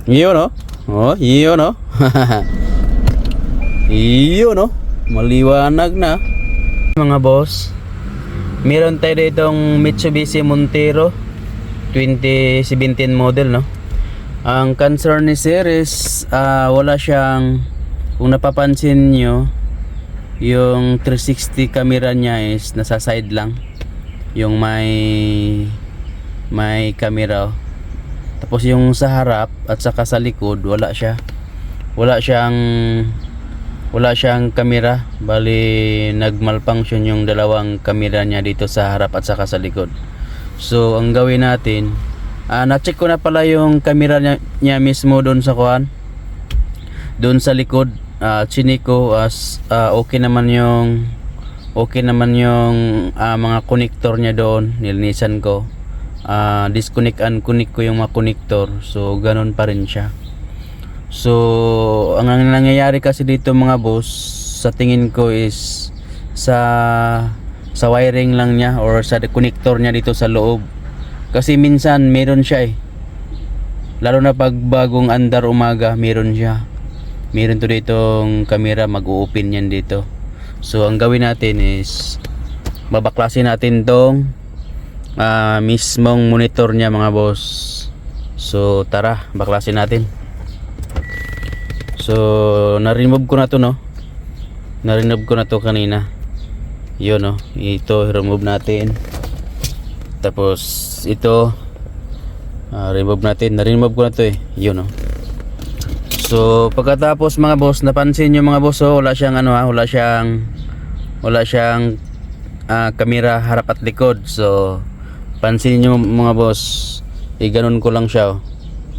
Yun oh. Oh, yun oh. Yun oh. Maliwanag na. Mga boss, meron tayo ditong Mitsubishi Montero 2017 model, no? Ang concern ni sir is wala siyang, kung napapansin nyo, yung 360 camera niya is nasa side lang, yung may camera. Tapos yung sa harap at saka sa likod wala siyang camera. Bali nagmalfunction yung dalawang camera niya dito sa harap at saka sa likod. So ang gawin natin, na-check ko na pala yung camera niya mismo doon sa doon sa likod. Chinik ko as okay naman yung mga connector niya doon. Nilinisan ko, disconnect and connect ko yung mga connector. So ganun pa rin siya. So ang nangyayari kasi dito mga boss, sa tingin ko is sa wiring lang niya or sa connector niya dito sa loob. Kasi minsan meron siya lalo na pag bagong andar umaga, meron to ditong camera, mag-open yan dito. So ang gawin natin is babaklasin natin tong mismong monitor niya mga boss. So tara, baklasin natin. So na-remove ko na to, no? Na-remove ko na to kanina. Yun, no? Ito remove natin. Tapos ito remove natin. Na-remove ko na to Yun, no? So pagkatapos mga boss, napansin nyo mga boss, wala siyang wala siyang camera harap at likod. So pansin nyo mga boss, ganun ko lang siya.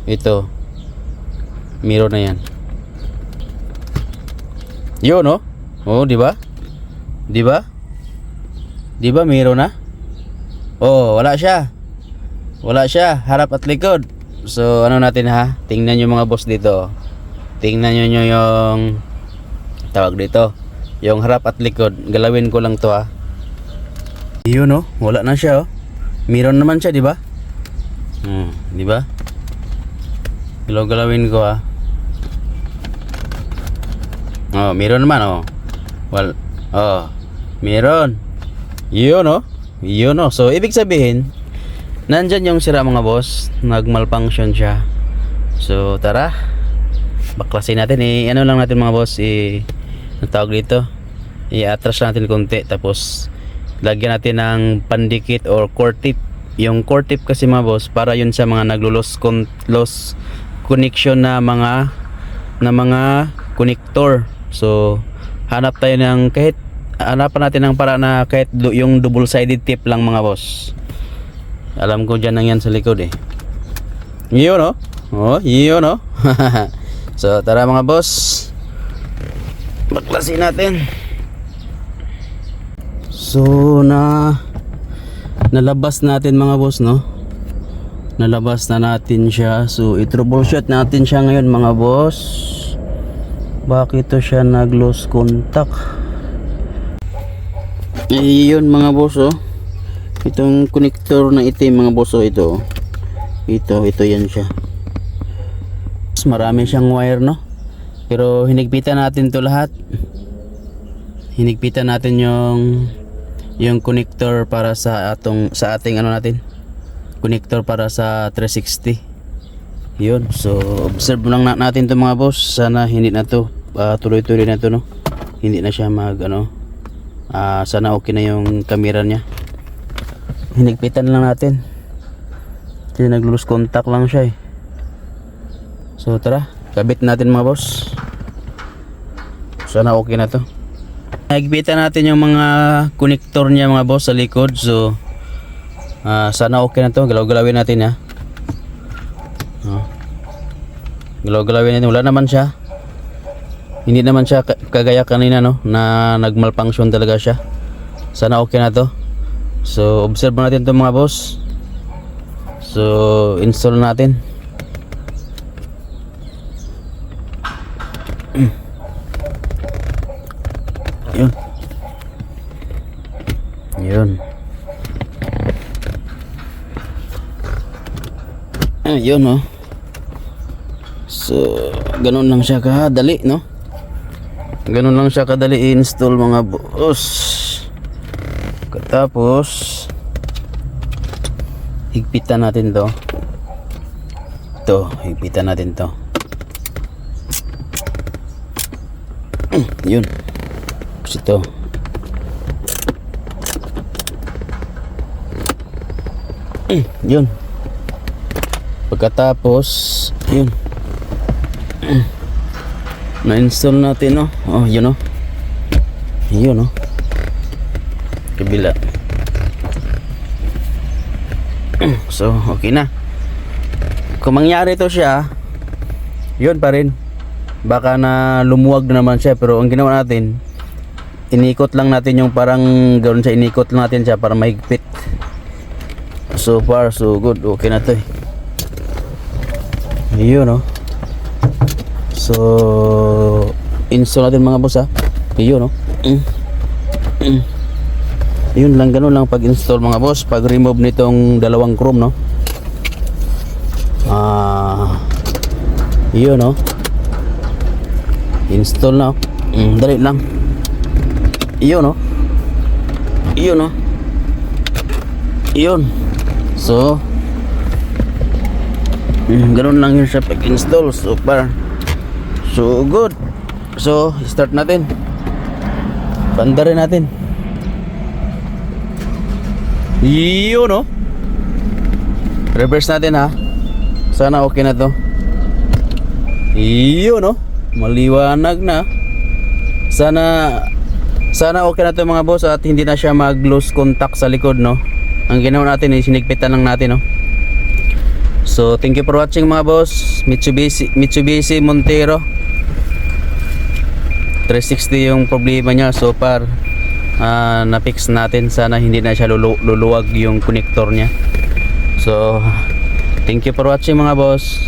Ito mirror na yan. Yun, no? Oh, di ba? Di ba mirror na? Oh, wala siya harap at likod. So ano natin tingnan nyo mga boss dito. Tingnan nyo yung tawag dito, yung harap at likod. Galawin ko lang to Yun, no? Wala na siya mirror naman siya, di ba? Di ba? Galawin ko Oh, meron naman Well, meron. Yun, no? Yun, no? So ibig sabihin, nandyan yung sira mga boss, nagmalfunction siya. So tara, baklasin natin. Ano lang natin mga boss, ang tawag dito, i-atras natin konti. Tapos lagyan natin ng pandikit or core tip. Yung core tip kasi mga boss, para yun sa mga naglo-loss connection na mga connector. So hanapan natin ng para na kahit yung double sided tip lang mga boss. Alam ko dyan lang yan sa likod Yun, no? Oh, yun, no? So tara mga boss, baklasin natin. So nalabas natin mga boss, no? Nalabas na natin siya. So i-troubleshoot natin siya ngayon mga boss. Bakit to siya nag-lose contact? Yun mga boss, itong connector na itim mga boss, ito yan siya. Marami siyang wire, no? Pero hinigpitan natin to lahat. Hinigpitan natin yung connector para sa ating ano natin, connector para sa 360. Yun. So observe lang natin to mga boss. Sana hindi na to tuloy-tuloy na to, no? Hindi na siya sana okay na yung camera niya. Hinigpitan lang natin kasi nag-lose contact lang siya So tara, kabit natin mga boss. Sana okay na to. Hinigpitan natin yung mga connector niya mga boss sa likod. So sana okay na to. Galaw-galawin natin Galaw-galawin natin. Wala naman siya. Hindi naman siya kagaya kanina, no, na nagmalfunction talaga siya. Sana okay na to. So observe natin to mga boss. So install natin. Yun. Yun, So, ganun lang siya kadali, no? Ganun lang siya kadali i-install mga boss. Tapos higpitan natin to. Higpitan natin to. Yun. Tapos ito. Yun. Pagkatapos, yun. Na-install natin, no? Oh, yun, no? Yun, no? Kabila. So, okay na. Kung mangyari to siya, yun pa rin. Baka na lumuwag na naman siya, pero ang ginawa natin, inikot lang natin yung parang ganoon siya, inikot lang natin siya para mahigpit. So far, so good. Okay na to eh. Yun, no? So, install natin mga boss, ha? Yun, no? Yun lang, ganun lang pag install mga boss. Pag remove nitong dalawang chrome, no? Yun, no? Install na. Dali lang. Yun, no? Yun, no? Yun. So, ganun lang yun siya pag install. So far, so good. So, start natin. Pandarin natin. Yun, no? Reverse natin, ha? Sana okay na to. Yun, no? Maliwanag na. Sana okay na to mga boss, at hindi na siya mag-lose contact sa likod, no? Ang ginawa natin ay sinigpitan lang natin, no? So, thank you for watching mga boss. Mitsubishi Montero 360 yung problema niya. So far, na-fix natin. Sana hindi na siya luluwag yung connector niya. So, thank you for watching mga boss.